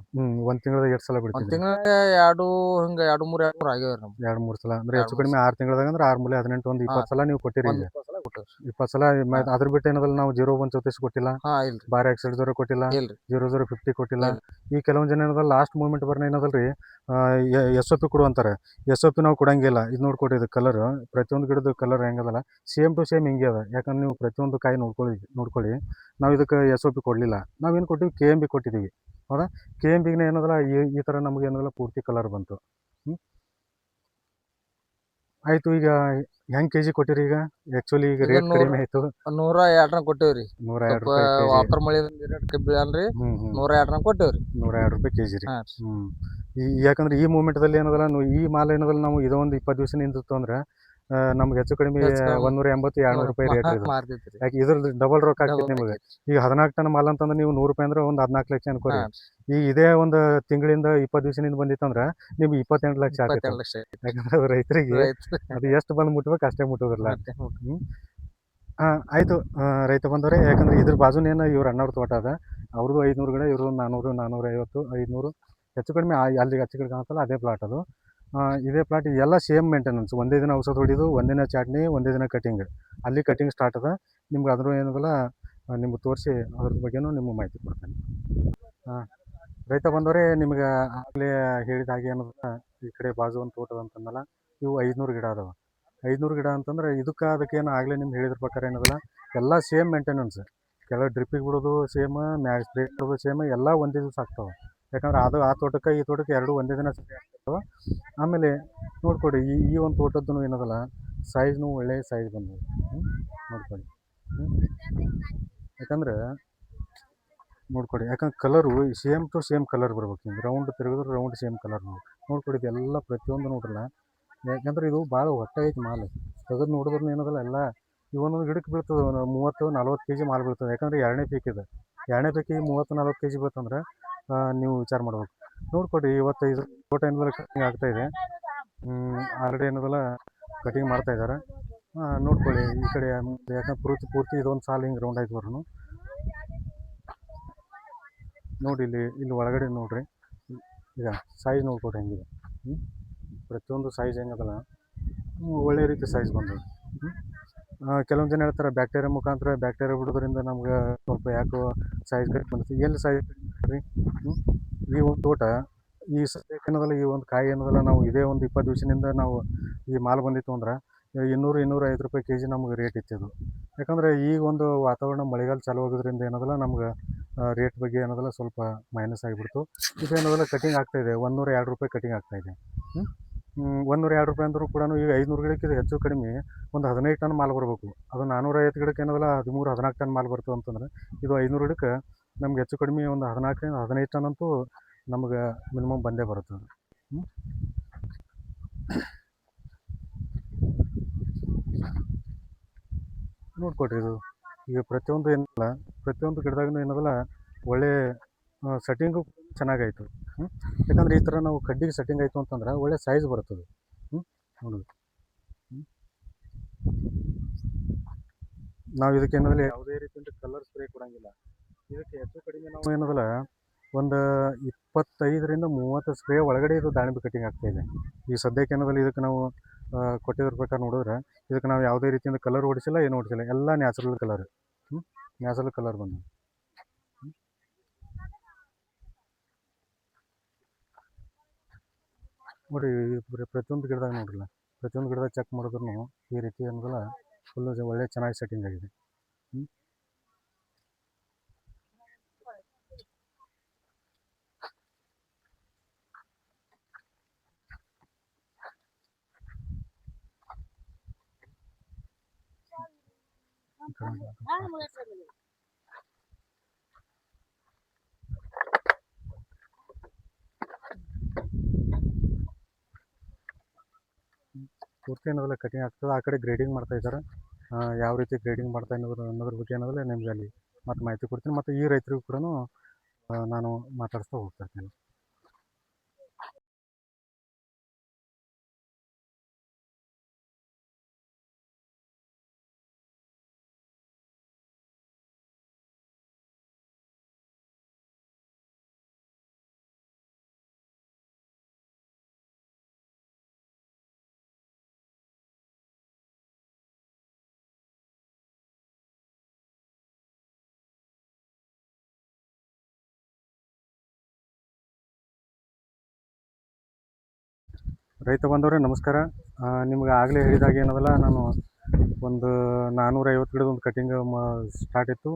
ಒಂದ್ ತಿಂಗಳದಾಗ ಎಷ್ಟು ಸಲ ಒಂದ್ ಬಿಡ್ತಿದ್ರಿ? ತಿಂಗಳಿಗೆ 2 ಹಿಂಗ 2-3 ಆಗ್ಯಾವ್ರಿ ನಮ್ವು. 2-3 ಸಲ ಅಂದ್ರೆ 2-3 ಹೆಚ್ಚು ಕಡಿಮೆ 6 ತಿಂಗಳದಾಗ ಅಂದ್ರೆ 6 ಮೂಲೆ 18 ಒಂದು ಹಾ 20 ಸಲ ನೀವು ಕೊಟ್ಟಿರಿ ಒಂದ್ ಈಗ. 20 ಸಲ ಕೊಟ್ಟೇವ್ರಿ. 20 ಸಲ ಅದ್ರ ಬಿಟ್ಟು ಏನದಲ್ಲ ನಾವು 0-1 ಕೊಟ್ಟಿಲ್ಲ, ಹಾ ಇಲ್ರಿ. ಬಾರ್ ಆಕ್ಸೈಡ್ 0 ಕೊಟ್ಟಿಲ್ಲ, ಇಲ್ರಿ. 0-0-50 ಕೊಟ್ಟಿಲ್ಲ. ಇಲ್ರಿ. ಈ ಕೆಲವೊಂದು ಜನ ಏನದಲ್ಲ ಲಾಸ್ಟ್ ಮೂಮೆಂಟ್ ಬರ್ನ ಏನದಲ್ರಿ SOP ಕೊಡು ಅಂತಾರೆ. SOP ನಾವು ಕೊಡಂಗಿಲ್ಲ. ಇದು ನೋಡ್ಕೊಡಿ, ಇದು ಕಲರ್ ಪ್ರತಿಯೊಂದು ಗಿಡದ ಕಲರ್ ಹೆಂಗದಲ್ಲ ಸೇಮ್ ಟು ಸೇಮ್ ಹಿಂಗೆ ಅದ. ಯಾಕಂದ್ರೆ ನೀವು ಪ್ರತಿಯೊಂದು ಕಾಯಿ ನೋಡ್ಕೊಳ್ಳಿ. ನಾವು ಇದಕ್ಕೆ SOP ಕೊಡಲಿಲ್ಲ. ನಾವೇನು ಕೊಟ್ಟಿವಿ, KMB ಕೊಟ್ಟಿದ್ದೀವಿ. ಹೌದಾ? KMBಗೆ ಏನದಲ್ಲ ಈ ಥರ ನಮ್ಗೆ ಏನದಲ್ಲ ಪೂರ್ತಿ ಕಲರ್ ಬಂತು. ಆಯಿತು. ಈಗ ಹೆಂಗೆ ಕೆ ಜಿ ಕೊಟ್ಟಿರಿ ಈಗ? ಆ್ಯಕ್ಚುಲಿ ಈಗ ಈಗ ರೇಟ್ ಕಡಿಮೆ ಆಯಿತು. 102 ಕೊಟ್ಟೇವ್ರಿ. 102 ಸ್ವಲ್ಪ ರೂಪಾಯಿ ಕೆ ಜಿ. ವಾತರ ಮಳೆದಿಂದ ರೇಟ್ ಬೀಳಲ್ರಿ. 102 ಕೊಟ್ಟೇವ್ರಿ. 102 ರೂಪಾಯಿ ಕೆ ಜಿ ರೀ. ಹಾ. ಯಾಕಂದ್ರೆ ಈ ಮೂಮೆಂಟ್ದಲ್ಲಿ ಏನದಲ್ಲ ಈ ಮಾಲ್ ಏನದಲ್ಲ ನಾವು ಇದೊಂದು 20 ದಿವಸ ನಿಂತಿತ್ತು ಅಂದ್ರೆ ನಮ್ಗೆ ಹೆಚ್ಚು ಕಡಿಮೆ 180-200 ರೂಪಾಯಿ ರೇಟ್ ಇದು. ಮಾರ್ತಿತ್ರಿ. ಯಾಕೆ ಇದ್ರದ್ದು ಡಬಲ್ ರೊಕ್ಕ ಆಗ್ತೈತೆ ಡಬಲ್ ನಿಮಗೆ. ಆಕೈತಿ. ಈಗ 14 ಟನ್ ಮಾಲ್ ಅಂತಂದ್ರೆ ನೀವು 100 ರೂಪಾಯಿ ಅಂದ್ರೆ ಒಂದು 14 ಲಕ್ಷ ಅನ್ಕೋರಿ. ಹಾ. ಈಗ ಇದೇ ಒಂದು ತಿಂಗಳಿಂದ 20 ದಿವಸದಿಂದ ಬಂದಿತ್ತಂದ್ರೆ ನಿಮ್ಗೆ 28 ಲಕ್ಷ ಆಗ್ತೈತೆ. 22 ಲಕ್ಷ ಐತಿ. ಯಾಕಂದ್ರೆ ಅದು ರೈತರಿಗೆ ಅದು ಎಷ್ಟು ಬಂದು ಮುಟ್ಬೇಕು ಅಷ್ಟೇ ಮುಟ್ಟೋದಿಲ್ಲ. ಆಯಿತು ರೈತ ಬಂದವರೇ, ಯಾಕಂದ್ರೆ ಇದ್ರ ಬಾಜುನೇನು ಇವ್ರು ಅಣ್ಣವ್ರ ತೋಟ ಅದ. ಅವ್ರದ್ದು 500 ಗಿಡ, ಇವರು 400, 450, 500 ಹೆಚ್ಚು ಕಡಿಮೆ ಅಲ್ಲಿಗೆ ಹಚ್ಚ ಗಿಡ ಕಾಣುತ್ತಲ್ಲ ಅದೇ ಪ್ಲಾಟ್ ಅದು. ಇದೇ ಪ್ಲಾಟ್ ಎಲ್ಲ ಸೇಮ್ ಮೇಂಟೆನೆನ್ಸ್. ಒಂದೇ ದಿನ ಔಷಧ ಹೊಡಿದು, ಒಂದಿನ ಚಾಟ್ನಿ, ಒಂದೇ ದಿನ ಕಟಿಂಗ್. ಅಲ್ಲಿ ಕಟಿಂಗ್ ಸ್ಟಾರ್ಟ್ ಅದ. ನಿಮ್ಗೆ ಅದ್ರ ಏನದಲ್ಲ ನಿಮ್ಗೆ ತೋರಿಸಿ ಅದ್ರ ಬಗ್ಗೆನೂ ನಿಮ್ಗೆ ಮಾಹಿತಿ ಕೊಡ್ತೇನೆ. ರೈತ ಬಂದವರೇ, ನಿಮ್ಗೆ ಆಗಲೇ ಹೇಳಿದ ಹಾಗೆ ಏನದ ಈ ಕಡೆ ಬಾಜು ಒಂದು ತೋಟದ ಅಂತಂದಲ್ಲ, ಇವು 500 ಗಿಡ ಅದಾವೆ. 500 ಗಿಡ ಅಂತಂದ್ರೆ ಅದಕ್ಕೆ ಏನು ಆಗಲೇ ನಿಮ್ಗೆ ಹೇಳಿದ್ರ ಪ್ರಕಾರ ಏನದಲ್ಲ ಎಲ್ಲ ಸೇಮ್ ಮೇಂಟೆನೆನ್ಸ್. ಕೆಳಗೆ ಡ್ರಿಪ್ಪಿಗೆ ಬಿಡೋದು ಸೇಮ್, ಮ್ಯಾಗ್ ಸ್ಪ್ರೇ ಮಾಡೋದು ಸೇಮ್, ಎಲ್ಲ ಒಂದೇ ದಿವಸ ಆಗ್ತಾವೆ. ಯಾಕಂದ್ರೆ ಅದು ಆ ತೋಟಕ್ಕೆ ಈ ತೋಟಕ್ಕೆ ಎರಡೂ ಒಂದೇ ದಿನ ಸ್ಪ್ರೇ ಆಗ್ತಾವೆ. ಆಮೇಲೆ ನೋಡ್ಕೊಡಿ, ಈ ಒಂದು ತೋಟದ್ದು ಏನದಲ್ಲ ಸೈಜ್ನು ಒಳ್ಳೆಯ ಸೈಜ್ ಬಂದವು. ನೋಡ್ಕೊಳ್ಳಿ. ಯಾಕಂದ್ರೆ ನೋಡ್ಕೊಡಿ, ಯಾಕಂದ್ರೆ colour same to same colour ಬರ್ಬೇಕು. ಹಿಂಗೆ ರೌಂಡ್ ತಿರುಗಿದ್ರೆ ರೌಂಡ್ ಸೇಮ್ ಕಲರ್ ನೋಡ್ಕೊಡಿ. ಇದೆಲ್ಲ ಪ್ರತಿಯೊಂದು ನೋಡ್ರಲ್ಲ. ಯಾಕಂದ್ರೆ ಇದು ಭಾಳ ಹೊಟ್ಟೆ ಐತಿ ಮಾಲ್. ತೆಗೆದು ನೋಡಿದ್ರು ಏನದಲ್ಲ ಎಲ್ಲ ಇವೊಂದೊಂದು ಗಿಡಕ್ಕೆ ಬೀಳ್ತದೆ 30-40 kg ಮಾಲ್ ಬೀಳ್ತದೆ. ಯಾಕಂದ್ರೆ ಎರಡನೇ ಪೀಕ್ ಇದೆ. ಎರಡನೇ ಪೀಕಿಗೆ 30-40 kg ಬೀಳ್ತಂದ್ರೆ ನೀವು ವಿಚಾರ ಮಾಡ್ಬೇಕು. ನೋಡ್ಕೊಡಿ, ಇವತ್ತು ಇದು ತೋಟ ಏನದಲ್ಲ ಕಟಿಂಗ್ ಆಗ್ತಾಯಿದೆ. ಆಲ್ರೆಡಿ ಏನದಲ್ಲ ಕಟಿಂಗ್ ಮಾಡ್ತಾ ಇದ್ದಾರೆ. ನೋಡ್ಕೊಳ್ಳಿ ಈ ಕಡೆ. ಯಾಕಂದ್ರೆ ಪೂರ್ತಿ ಇದೊಂದು ಸಾಲು ಹಿಂಗೆ ರೌಂಡ್ ಆಯ್ತು ಬರೋನು. ನೋಡಿ ಇಲ್ಲಿ ಒಳಗಡೆ ನೋಡ್ರಿ. ಈಗ ಸೈಜ್ ನೋಡ್ಕೊಡ್ರಿ ಹೆಂಗಿದೆ. ಪ್ರತಿಯೊಂದು ಸೈಜ್ ಹೆಂಗದಲ್ಲ ಒಳ್ಳೆ ರೀತಿ ಸೈಜ್ ಬಂದದ್ದು. ಕೆಲವೊಂದು ಜನ ಹೇಳ್ತಾರೆ ಬ್ಯಾಕ್ಟೀರಿಯಾ ಮುಖಾಂತರ ಬ್ಯಾಕ್ಟೀರಿಯಾ ಬಿಡೋದ್ರಿಂದ ನಮ್ಗೆ ಸ್ವಲ್ಪ ಯಾಕೋ ಸೈಜ್ ಕಟ್ ಬಂದಿತ್ತು. ಎಲ್ಲಿ ಸೈಜ್ ಕಟ್ರಿ? ಈ ಒಂದು ತೋಟ ಈ ಸದ್ಯಕ್ಕೆ ಏನದಲ್ಲ ಈ ಒಂದು ಕಾಯಿ ಏನದಲ್ಲ ನಾವು ಇದೇ ಒಂದು 20 ದಿವಸದಿಂದ ನಾವು ಈ ಮಾಲ್ ಬಂದಿತ್ತು ಅಂದ್ರೆ 200-250 ರೂಪಾಯಿ ಕೆ ಜಿ ನಮ್ಗೆ ರೇಟ್ ಇತ್ತಿದ್ದು. ಯಾಕಂದರೆ ಈಗ ಒಂದು ವಾತಾವರಣ ಮಳೆಗಾಲ ಚಾಲು ಆಗೋದ್ರಿಂದ ಏನದಲ್ಲ ನಮ್ಗೆ ರೇಟ್ ಬಗ್ಗೆ ಏನದಲ್ಲ ಸ್ವಲ್ಪ ಮೈನಸ್ ಆಗಿಬಿಡ್ತು. ಇದು ಏನದಲ್ಲ ಕಟಿಂಗ್ ಆಗ್ತಾಯಿದೆ. 102 ರೂಪಾಯಿ ಕಟಿಂಗ್ ಆಗ್ತಾಯಿದೆ. 102 ರೂಪಾಯಿ ಅಂದರೂ ಕೂಡ ಈಗ 500 ಗಿಡಕ್ಕೆ ಇದು ಹೆಚ್ಚು ಕಡಿಮೆ ಒಂದು 15 ಟನ್ ಮಾಲ್ ಬರಬೇಕು. ಅದು 450 ಗಿಡಕ್ಕೆ ಏನದಲ್ಲ 13-14 ಟನ್ ಮಾಲ್ ಬರ್ತದೆ ಅಂತಂದ್ರೆ ಇದು 500 ಗಿಡಕ್ಕೆ ನಮ್ಗೆ ಹೆಚ್ಚು ಕಡಿಮೆ ಒಂದು 14-15 ಟನ್ ಅಂತೂ ನಮ್ಗೆ ಮಿನಿಮಮ್ ಬಂದೇ ಬರುತ್ತೆ. ನೋಡ್ಕೊಡ್ರಿ, ಇದು ಈಗ ಪ್ರತಿಯೊಂದು ಏನಲ್ಲ ಪ್ರತಿಯೊಂದು ಗಿಡದಾಗೂ ಏನದಲ್ಲ ಒಳ್ಳೆ ಸೆಟ್ಟಿಂಗು ಚೆನ್ನಾಗಾಯಿತು. ಯಾಕಂದ್ರೆ ಈ ಥರ ನಾವು ಕಡ್ಡಿಗೆ ಸೆಟ್ಟಿಂಗ್ ಆಯಿತು ಅಂತಂದ್ರೆ ಒಳ್ಳೆ ಸೈಜ್ ಬರ್ತದೆ. ನೋಡೋದು ನಾವು ಇದಕ್ಕೆ ಏನದಲ್ಲ ಯಾವುದೇ ರೀತಿಯಿಂದ ಕಲರ್ ಸ್ಪ್ರೇ ಕೊಡೋಂಗಿಲ್ಲ. ಇದಕ್ಕೆ ಹೆಚ್ಚು ಕಡಿಮೆ ನಾವು ಏನದಲ್ಲ ಒಂದು 25-30 ಸ್ಪ್ರೇ ಒಳಗಡೆ ಇದು ದಾಳಿಂಬೆ ಕಟಿಂಗ್ ಆಗ್ತಾಯಿದೆ. ಈ ಸದ್ಯಕ್ಕೆ ಏನದಲ್ಲ ಇದಕ್ಕೆ ನಾವು ಕೊಟ್ಟಿದ್ರ ಪ್ರಕಾರ ನೋಡಿದ್ರೆ ಇದಕ್ಕೆ ನಾವು ಯಾವುದೇ ರೀತಿಯಿಂದ ಕಲರ್ ಹೊಡಿಸಿಲ್ಲ, ಏನು ಹೊಡಿಸಿಲ್ಲ. ಎಲ್ಲ ನ್ಯಾಚುರಲ್ ಕಲರ್. ನ್ಯಾಚುರಲ್ ಕಲರ್ ಬಂದು ನೋಡಿ. ಪ್ರತಿಯೊಂದು ಗಿಡದಾಗ ನೋಡ್ರಲ್ಲ, ಪ್ರತಿಯೊಂದು ಗಿಡದಾಗ ಚೆಕ್ ಮಾಡಿದ್ರು ಈ ರೀತಿ ಏನದಲ್ಲ ಫುಲ್ಲು ಒಳ್ಳೆ ಚೆನ್ನಾಗಿ ಸೆಟ್ಟಿಂಗ್ ಆಗಿದೆ. ಪೂರ್ತಿ ಏನದಲ್ಲ ಕಟಿಂಗ್ ಆಗ್ತದೆ. ಆ ಕಡೆ ಗ್ರೇಡಿಂಗ್ ಮಾಡ್ತಾ ಇದ್ದಾರೆ. ಯಾವ ರೀತಿ ಗ್ರೇಡಿಂಗ್ ಮಾಡ್ತಾ ಅನ್ನೋದ್ರ ಬಗ್ಗೆ ಏನದಲ್ಲ ನಿಮ್ಗೆ ಅಲ್ಲಿ ಮತ್ತೆ ಮಾಹಿತಿ ಕೊಡ್ತೀನಿ. ಮತ್ತು ಈ ರೈತರಿಗೂ ಕೂಡ ನಾನು ಮಾತಾಡಿಸ್ತಾ ಹೋಗ್ತಾ ಇರ್ತೇನೆ. ರೈತ ಬಂದವರೇ ನಮಸ್ಕಾರ. ನಿಮ್ಗೆ ಆಗಲೇ ಹೇಳಿದಾಗ ಏನದಲ್ಲ, ನಾನು ಒಂದು 450 ಗಿಡದ ಒಂದು ಕಟಿಂಗ್ ಸ್ಟಾರ್ಟ್ ಇತ್ತು.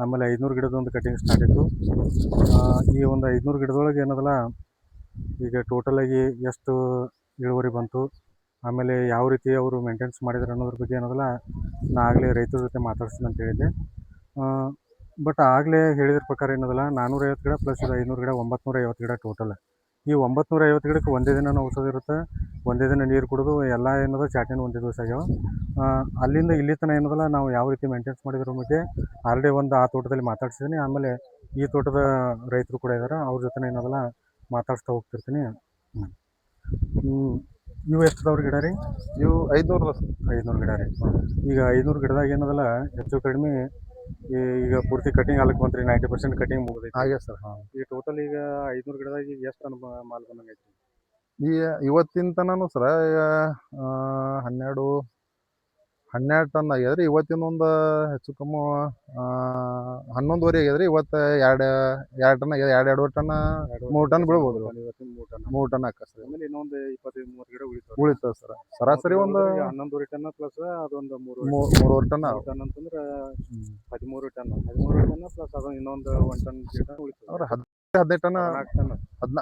ಆಮೇಲೆ 500 ಗಿಡದ ಒಂದು ಕಟಿಂಗ್ ಸ್ಟಾರ್ಟ್ ಇತ್ತು. ಈ ಒಂದು 500 ಗಿಡದೊಳಗೆ ಏನದಲ್ಲ, ಈಗ ಟೋಟಲಾಗಿ ಎಷ್ಟು ಇಳುವರಿ ಬಂತು, ಆಮೇಲೆ ಯಾವ ರೀತಿ ಅವರು ಮೇಂಟೆನ್ಸ್ ಮಾಡಿದ್ರು ಅನ್ನೋದ್ರ ಬಗ್ಗೆ ಏನದಲ್ಲ, ನಾ ಆಗಲೇ ರೈತರ ಜೊತೆ ಮಾತಾಡ್ತೀನಿ ಅಂತ ಹೇಳಿದ್ದೆ. ಬಟ್ ಆಗಲೇ ಹೇಳಿದ್ರ ಪ್ರಕಾರ ಏನದಲ್ಲ, 450 ಗಿಡ ಪ್ಲಸ್ ಇದು 500 ಗಿಡ 950 ಗಿಡ ಟೋಟಲ್. ಈ 950 ಗಿಡಕ್ಕೆ ಒಂದೇ ದಿನ ಔಷಧ ಇರುತ್ತೆ, ಒಂದೇ ದಿನ ನೀರು ಕುಡಿದು ಎಲ್ಲ ಏನದ ಚಾಟಿನ ಒಂದೇ ದಿವಸ ಆಗ್ಯಾವ. ಅಲ್ಲಿಂದ ಇಲ್ಲಿ ತನಕ ಏನದಲ್ಲ, ನಾವು ಯಾವ ರೀತಿ ಮೇಂಟೆನ್ಸ್ ಮಾಡಿದ್ರ ಬಗ್ಗೆ ಆಲ್ರೆಡಿ ಒಂದು ಆ ತೋಟದಲ್ಲಿ ಮಾತಾಡ್ಸಿದ್ದೀನಿ. ಆಮೇಲೆ ಈ ತೋಟದ ರೈತರು ಕೂಡ ಇದ್ದಾರೆ, ಅವ್ರ ಜೊತೆ ಏನದಲ್ಲ ಮಾತಾಡ್ಸ್ತಾ ಹೋಗ್ತಿರ್ತೀನಿ. ಇವು ಎಷ್ಟು ಅದಾವ್ರಿ ಗಿಡ ರೀ? ಇವು 500 500 ಗಿಡ ರೀ. ಈಗ 500 ಗಿಡದಾಗ ಏನದಲ್ಲ, ಹೆಚ್ಚು ಕಡಿಮೆ ಈಗ ಪೂರ್ತಿ ಕಟಿಂಗ್ ಆಗಕ್ಕೆ ಬಂತ್ರಿ. 90% ಕಟಿಂಗ್ ಮುಗಿದೈತಿ. ಹಾಗೆ ಸರ್. ಈಗ ಟೋಟಲ್ ಈಗ 500 ಗಿಡದಾಗ ಈಗ ಎಷ್ಟು ಟನ್ ಮಾಲ್ ಬಂದಂಗೆ ಐತಿ? ಇವತ್ತಿನ ತನಕ ಸರ 12 ಟನ್ ಆಗ್ಯದ್ರಿ. ಇವತ್ತಿನ ಒಂದು ಹೆಚ್ಚು ಕಮ್ಮಿ 11.5 ಆಗ್ಯದ್ರಿ. ಇವತ್ತು 2 ಟನ್ ಆಗ್ಯದ. 2.5 ಟನ್ 3 ಟನ್ ಬೀಳ್ಬೋದು. ಇವತ್ತಿನ 3 ಟನ್ ಆಕತ್ ಸರ್. ಆಮೇಲೆ ಇನ್ನೊಂದು 25-30 ಗಿಡ ಉಳಿತದ ಸರ್. ಸರಾಸರಿ ಒಂದು 11.5 ಟನ್ ಪ್ಲಸ್ ಅದೊಂದು 3 ಟನ್ ಟನ್ ಅಂತಂದ್ರೆ 13 ಟನ್. 13 ಟನ್ ಪ್ಲಸ್ ಅದು ಇನ್ನೊಂದು 1 ಟನ್ ಗಿಡ ಉಳಿತದೆ. 15 ಟನ್ 14 ಟನ್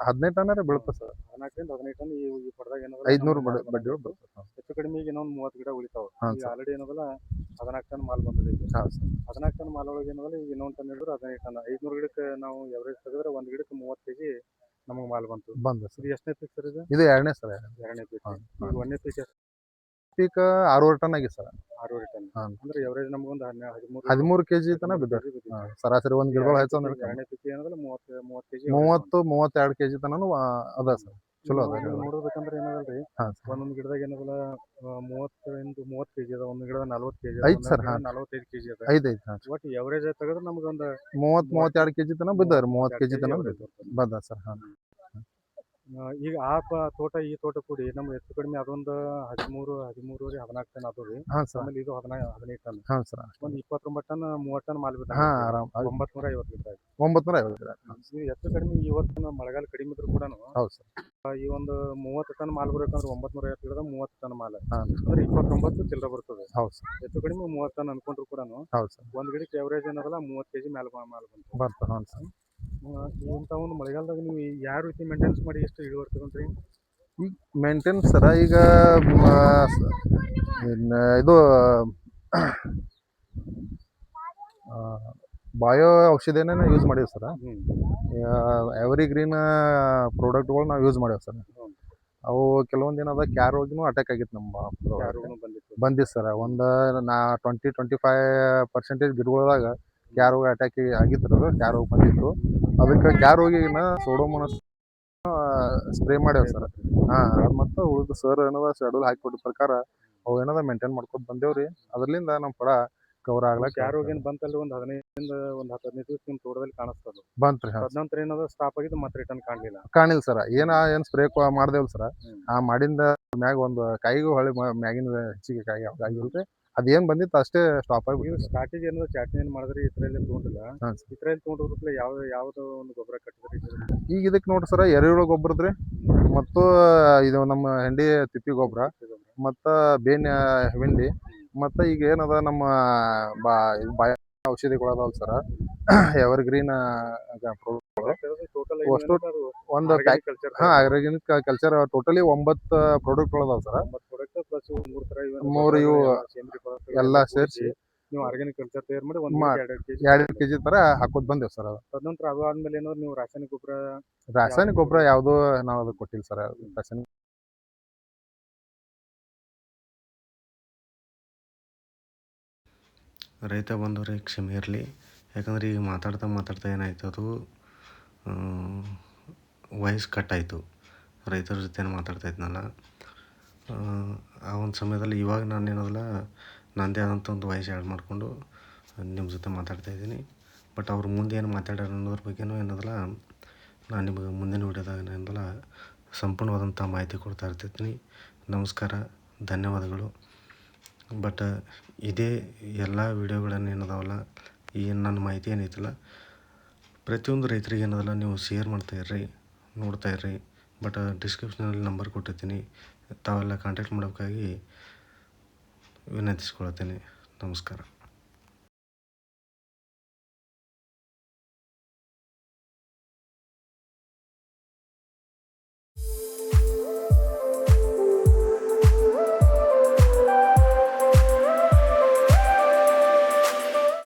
15 ಟನ್ ಬೀಳುತ್ತೆ ಸರ್. 14 15 ಟನ್ ಈ ಪಡ್ದಾಗ ಏನದಲ್ಲ 500 ಬಡ್ಡಿ ಬರ್ತದೆ. ಹೆಚ್ಚು ಕಡಿಮೆ ಈಗ ಇನ್ನೊಂದು 30 ಗಿಡ ಉಳಿತಾವೆ. ಹಾಂ ಈಗ ಸರ್. ಆಲ್ರೆಡಿ ಏನದಲ್ಲ 14 ಟನ್ ಮಾಲ್ ಬಂದಿದೆ. ಹಾಂ ಸರ್. 14 ಟನ್ ಮಾಲ್ ಒಳಗೆ ಏನದಲ್ಲ, ಈಗ ಇನ್ನೊಂದು ಟನ್ ಹಿಡಿದ್ರೆ 15 ಟನ್. 500 ಗಿಡಕ್ಕೆ ನಾವು ಎವರೇಜ್ ತೆಗೆದ್ರೆ ಒಂದು ಗಿಡಕ್ಕೆ 30 kg ನಮಗೆ ಮಾಲ್ ಬಂತು. ಬಂದ ಸರ್. ಇದು ಎಷ್ಟನೇ ಪೀಕ್ ಸರ್? ಇದು ಎರಡನೇ ಸರ್. ಎರಡನೇ ಪೀಕ್. ಹಾಂ. ಈಗ ಒಂದನೇ ಪೀಕ್ ಎಷ್ಟು? ಪೀಕ್ 6.5 ಟನ್ ಆಗಿ ಸರ್. 6.5 ಟನ್. ಹಾಂ. ಅಂದ್ರೆ ಎವರೇಜ್ ನಮಗೊಂದು 13 kg ತನಕ ಬಿದ್ದರಿ. ಸರಾಸರಿ ಒಂದು ಗಿಡಗಳು ಹೆಚ್ಚು ಅಂದ್ರೆ ಎರಡನೇ ಪೀಕ್ ಏನದಲ್ಲ 30 kg 32 kg ತನಕ ಅದ ಸರ್. ಚಲೋ ಅದ. ನೋಡ್ಬೇಕಂದ್ರೆ ಏನದಲ್ರಿ, ಹಾಂ ಸರ್. ಒಂದೊಂದು ಗಿಡದಾಗ ಏನದಲ್ಲ 30 kg ಅದ, ಒಂದು ಗಿಡದ 40 kg ಐತೆ ಸರ್. ಹಾಂ. 45 kg ಅದ. ಐತೆ. ಹಾಂ. ಒಟ್ಟು ಎವರೇಜ್ ತೆಗೆದ್ರೆ ನಮಗೊಂದು 32 kg ತನಕ ಬಿದ್ದರಿ. 30 kg ತನಕ ಬಂದ ಸರ್. ಹಾಂ. ಈಗ ತೋಟ ಈ ತೋಟ ಕೂಡಿ ನಮ್ಗೆ ಹೆಚ್ಚು ಕಡಿಮೆ ಅದೊಂದು 13 14 ಟನ್ ಅದು ರೀ. ಹಾಂ ಸರ್. ಆಮೇಲೆ ಇದು 15 ಟನ್. ಹಾಂ ಸರ್. ಒಂದು 29 ಟನ್ 30 ಟನ್ ಮಾಲ್ ಬಿದ್ದ. ಹಾಂ ಆರಾಮ್ 950 ಗಿಡ. 950 ಗಿಡ. ಇದು ಹೆಚ್ಚು ಕಡಿಮೆ ಇವತ್ತಿನ ಮಳೆಗಾಲ ಕಡಿಮೆ ಇದ್ರು ಕೂಡ ಹೌದು ಸರ್. ಈ ಒಂದು 30 ಟನ್ ಮಾಲ್ ಬರಬೇಕಂದ್ರೆ 950 ಗಿಡದ 30 ಟನ್ ಮಾಲ್ ಹಾಂ. ಅಂದ್ರೆ 29 ಚಿಲ್ಲರೆ ಬರ್ತದೆ. ಹೌದು ಸರ್. ಹೆಚ್ಚು ಕಡಿಮೆ 30 ಟನ್ ಅನ್ಕೊಂಡ್ರು ಕೂಡ ಹೌದು ಸರ್. ಒಂದು ಗಿಡಕ್ಕೆ ಎವರೇಜ್ ಏನದಲ್ಲ 30 kg ಮಾಲ್ ಬಂತು. ಬರ್ತದೆ. ಹಾಂ ಸರ್. ಇಂಥ ಒಂದು ಮಳೆಗಾಲದಾಗ ನೀವು ಯಾವ ರೀತಿ ಮೇಂಟೆನ್ಸ್ ಮಾಡಿ ಎಷ್ಟು ಇಳುವರಿ ತಗೊಂಡ್ರಿ? ಈಗ ಮೇಂಟೆನ್ಸ್ ಸರ ಈಗ ಇದು ಬಾಯೋ ಔಷಧಿನೇ ಯೂಸ್ ಮಾಡೀವಿ ಸರ. ಎವರಿ ಗ್ರೀನ್ ಪ್ರಾಡಕ್ಟ್ಗಳು ನಾವು ಯೂಸ್ ಮಾಡೇವೆ ಸರ್. ಅವು ಕೆಲವೊಂದು ಏನದ ಕ್ಯಾರ್ ಹೋಗಿನೂ ಅಟ್ಯಾಕ್ ಆಗಿತ್ತು ನಮ್ಮ ಬಂದಿತ್ತು ಸರ್. ಒಂದು 20-25% ಗಿಡಗಳದಾಗ ಕ್ಯಾರ್ ಹೋಗಿ ಅಟ್ಯಾಕ್ ಆಗಿತ್ತು. ಅದು ಕ್ಯಾರ್ ಹೋಗಿ ಬಂದಿತ್ತು. ಅದಕ್ಕೆ ಕ್ಯಾರ್ ಹೋಗಿನ ಸೋಡೋಮೋನಾಸ್ ಸ್ಪ್ರೇ ಮಾಡ್ಯಾವ ಸರ್. ಹಾಂ. ಅದು ಮತ್ತು ಉಳಿದು ಸರ್ ಏನದ ಶೆಡ್ಯೂಲ್ ಹಾಕಿಕೊಟ್ಟ ಪ್ರಕಾರ ಅವು ಏನದ ಮೇಂಟೈನ್ ಮಾಡ್ಕೊತ ಬಂದೇವ್ರಿ. ಅದರಿಂದ ನಮ್ಮ ಪಡ ಕವರ್ ಆಗ್ಲಕ್ಕ ಯಾರು ಏನು ಬಂತಲ್ಲ ಒಂದು 10-15 ದಿವಸ ನಿಮ್ಮ ತೋಟದಲ್ಲಿ ಕಾಣಿಸ್ತದೆ ಬಂತ್ರಿ. ತದನಂತರ ಏನದ ಸ್ಟಾಪ್ ಆಗಿದ್ದು ಮತ್ತೆ ರಿಟರ್ನ್ ಕಾಣಲಿಲ್ಲ ಸರ್. ಏನು ಸ್ಪ್ರೇ ಮಾಡ್ದೇವಲ್ಲ ಸರ್, ಆ ಮಾಡಿಂದ ಮ್ಯಾಗ ಒಂದು ಕಾಯಿಗೂ ಹೊಳ್ಳಿ ಮ್ಯಾಗಿನ ಹೆಚ್ಚಿಗೆ ಕಾಯಿ ಆಗಿಲ್ರಿ. ಅದೇನು ಬಂದಿತ್ತು ಅಷ್ಟೇ ಸ್ಟಾಪ್ ಆಗಿ. ನೀವು ಸ್ಟಾರ್ಟಿಂಗ್ ಏನದ ಚಾಟ್ನಿ ಏನು ಮಾಡಿದ್ರಿ ಇದ್ರಲ್ಲಿ ತೊಗೊಂಡಿಲ್ಲ? ಇದ್ರಲ್ಲಿ ತೊಗೊಂಡ್ರೆ ಯಾವ್ದು ಒಂದು ಗೊಬ್ಬರ ಕಟ್ಟಿದ್ರಿ? ಈಗ ಇದಕ್ಕೆ ನೋಡ್ರಿ ಸರ, ಎರೆಹುಳ ಗೊಬ್ಬರದ್ರಿ ಮತ್ತು ಇದು ನಮ್ಮ ಹೆಂಡಿ ತಿಪ್ಪಿ ಗೊಬ್ಬರ ಮತ್ತು ಬೇನೆ ಹಿಂಡಿ ಮತ್ತು ಈಗ ಏನದ ನಮ್ಮ ಬಾಯ ಔಷಧಿಗಳು ಅದಾವಲ್ಲ ಸರ, ಎವರ್ ಗ್ರೀನ್ ಅಷ್ಟು ಒಂದು ಪ್ಯಾಕ್. ಹಾಂ. ಆರ್ಗ್ಯಾನಿಕ್ ಕಲ್ಚರ್ ಟೋಟಲಿ 9 ಪ್ರಾಡಕ್ಟ್ಗಳು ಅದಾವೆ ಸರ. 3 ಇವು ಎಲ್ಲ ಸೇರಿಸಿ ನೀವು ಆರ್ಗ್ಯಾನಿಕ್ ಕಲ್ಚರ್ ತಯಾರು ಮಾಡಿ 2 kg ಥರ ಹಾಕೋದು ಬಂದೇವು ಸರ್. ಅದು ತದನಂತರ ಅದು ಆದ್ಮೇಲೆ ಏನಾದ್ರು ನೀವು ರಾಸಾಯನಿಕ ಗೊಬ್ಬರ ಯಾವುದೂ ನಾವು ಅದು ಕೊಟ್ಟಿಲ್ಲ ಸರ್. ರಾಸಾಯನಿಕ ರೈತ ಬಂದವ್ರಿಗೆ ಕ್ಷಮೆ ಇರಲಿ. ಯಾಕಂದ್ರೆ ಈಗ ಮಾತಾಡ್ತಾ ಏನಾಯ್ತು, ಅದು ವಾಯ್ಸ್ ಕಟ್ಟಾಯಿತು. ರೈತರ ಜೊತೆ ಮಾತಾಡ್ತಾ ಇದ್ನಲ್ಲ, ಆ ಒಂದು ಸಮಯದಲ್ಲಿ ಇವಾಗ ನಾನೇನದಲ್ಲ ನನ್ನದೇ ಆದಂಥ ಒಂದು ವಾಯ್ಸ್ ಆ್ಯಡ್ ಮಾಡಿಕೊಂಡು ನಿಮ್ಮ ಜೊತೆ ಮಾತಾಡ್ತಾಯಿದ್ದೀನಿ. ಬಟ್ ಅವ್ರು ಮುಂದೆ ಏನು ಮಾತಾಡ್ಯಾರ ಅನ್ನೋದ್ರ ಬಗ್ಗೆನೂ ಏನದಲ್ಲ ನಾನು ನಿಮಗೆ ಮುಂದಿನ ವೀಡಿಯೋದಾಗ ಏನದಲ್ಲ ಸಂಪೂರ್ಣವಾದಂಥ ಮಾಹಿತಿ ಕೊಡ್ತಾ ಇರ್ತೀನಿ. ನಮಸ್ಕಾರ, ಧನ್ಯವಾದಗಳು. ಬಟ್ ಇದೇ ಎಲ್ಲ ವೀಡಿಯೋಗಳನ್ನು ಏನದಾವಲ್ಲ, ಏನು ನನ್ನ ಮಾಹಿತಿ ಏನೈತಲ್ಲ ಪ್ರತಿಯೊಂದು ರೈತರಿಗೆ ಏನದಲ್ಲ ನೀವು ಶೇರ್ ಮಾಡ್ತಾಯಿರ್ರಿ, ನೋಡ್ತಾಯಿರ್ರಿ. ಬಟ್ ಡಿಸ್ಕ್ರಿಪ್ಷನಲ್ಲಿ ನಂಬರ್ ಕೊಟ್ಟಿರ್ತೀನಿ, ತಾವೆಲ್ಲ ಕಾಂಟ್ಯಾಕ್ಟ್ ಮಾಡೋಕ್ಕಾಗಿ ವಿನಂತಿಸ್ಕೊಳ್ತೀನಿ. ನಮಸ್ಕಾರ.